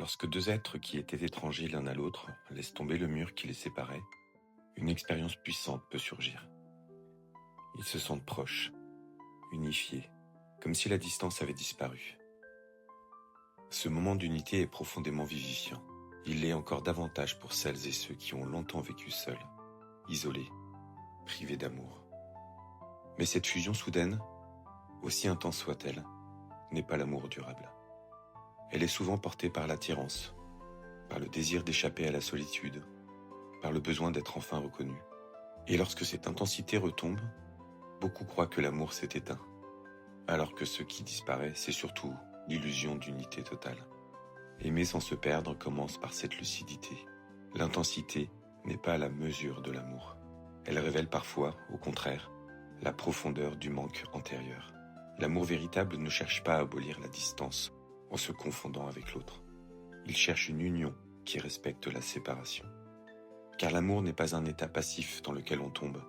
Lorsque deux êtres qui étaient étrangers l'un à l'autre laissent tomber le mur qui les séparait, une expérience puissante peut surgir. Ils se sentent proches, unifiés, comme si la distance avait disparu. Ce moment d'unité est profondément vivifiant. Il l'est encore davantage pour celles et ceux qui ont longtemps vécu seuls, isolés, privés d'amour. Mais cette fusion soudaine, aussi intense soit-elle, n'est pas l'amour durable. Elle est souvent portée par l'attirance, par le désir d'échapper à la solitude, par le besoin d'être enfin reconnu. Et lorsque cette intensité retombe, beaucoup croient que l'amour s'est éteint, alors que ce qui disparaît, c'est surtout l'illusion d'unité totale. Aimer sans se perdre commence par cette lucidité. L'intensité n'est pas à la mesure de l'amour. Elle révèle parfois, au contraire, la profondeur du manque antérieur. L'amour véritable ne cherche pas à abolir la distance en se confondant avec l'autre. Il cherche une union qui respecte la séparation. Car l'amour n'est pas un état passif dans lequel on tombe.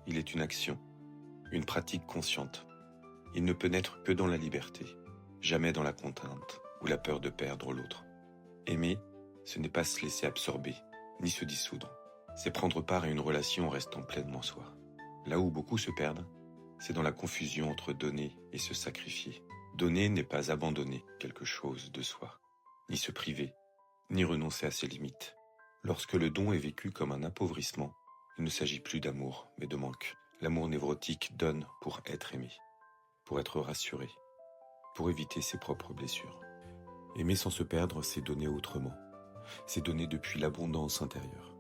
Il est une action, une pratique consciente. Il ne peut naître que dans la liberté, jamais dans la contrainte ou la peur de perdre l'autre. Aimer, ce n'est pas se laisser absorber, ni se dissoudre. C'est prendre part à une relation en restant pleinement soi. Là où beaucoup se perdent, c'est dans la confusion entre donner et se sacrifier. Donner n'est pas abandonner quelque chose de soi, ni se priver, ni renoncer à ses limites. Lorsque le don est vécu comme un appauvrissement, il ne s'agit plus d'amour, mais de manque. L'amour névrotique donne pour être aimé, pour être rassuré, pour éviter ses propres blessures. Aimer sans se perdre, c'est donner autrement. C'est donner depuis l'abondance intérieure.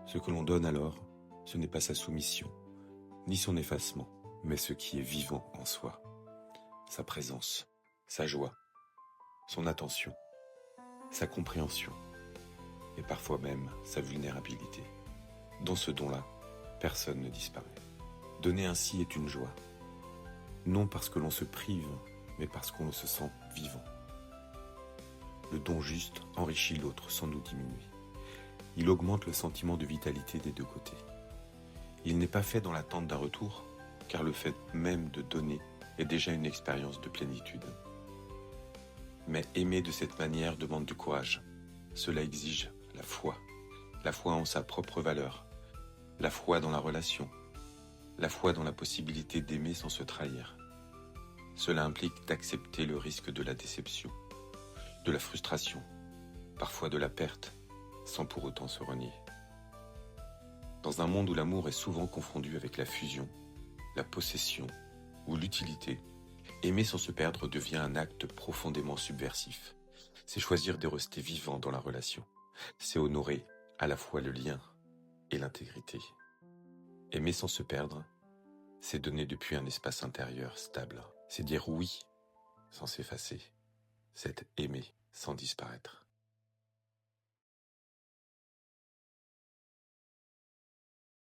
Ce que l'on donne alors, ce n'est pas sa soumission, ni son effacement, mais ce qui est vivant en soi. Sa présence, sa joie, son attention, sa compréhension, et parfois même sa vulnérabilité. Dans ce don-là, personne ne disparaît. Donner ainsi est une joie. Non parce que l'on se prive, mais parce qu'on se sent vivant. Le don juste enrichit l'autre sans nous diminuer. Il augmente le sentiment de vitalité des deux côtés. Il n'est pas fait dans l'attente d'un retour, car le fait même de donner est déjà une expérience de plénitude. Mais aimer de cette manière demande du courage. Cela exige la foi en sa propre valeur, la foi dans la relation, la foi dans la possibilité d'aimer sans se trahir. Cela implique d'accepter le risque de la déception, de la frustration, parfois de la perte, sans pour autant se renier. Dans un monde où l'amour est souvent confondu avec la fusion, la possession ou l'utilité, aimer sans se perdre devient un acte profondément subversif. C'est choisir de rester vivant dans la relation. C'est honorer à la fois le lien et l'intégrité. Aimer sans se perdre, c'est donner depuis un espace intérieur stable. C'est dire oui sans s'effacer. C'est aimer sans disparaître.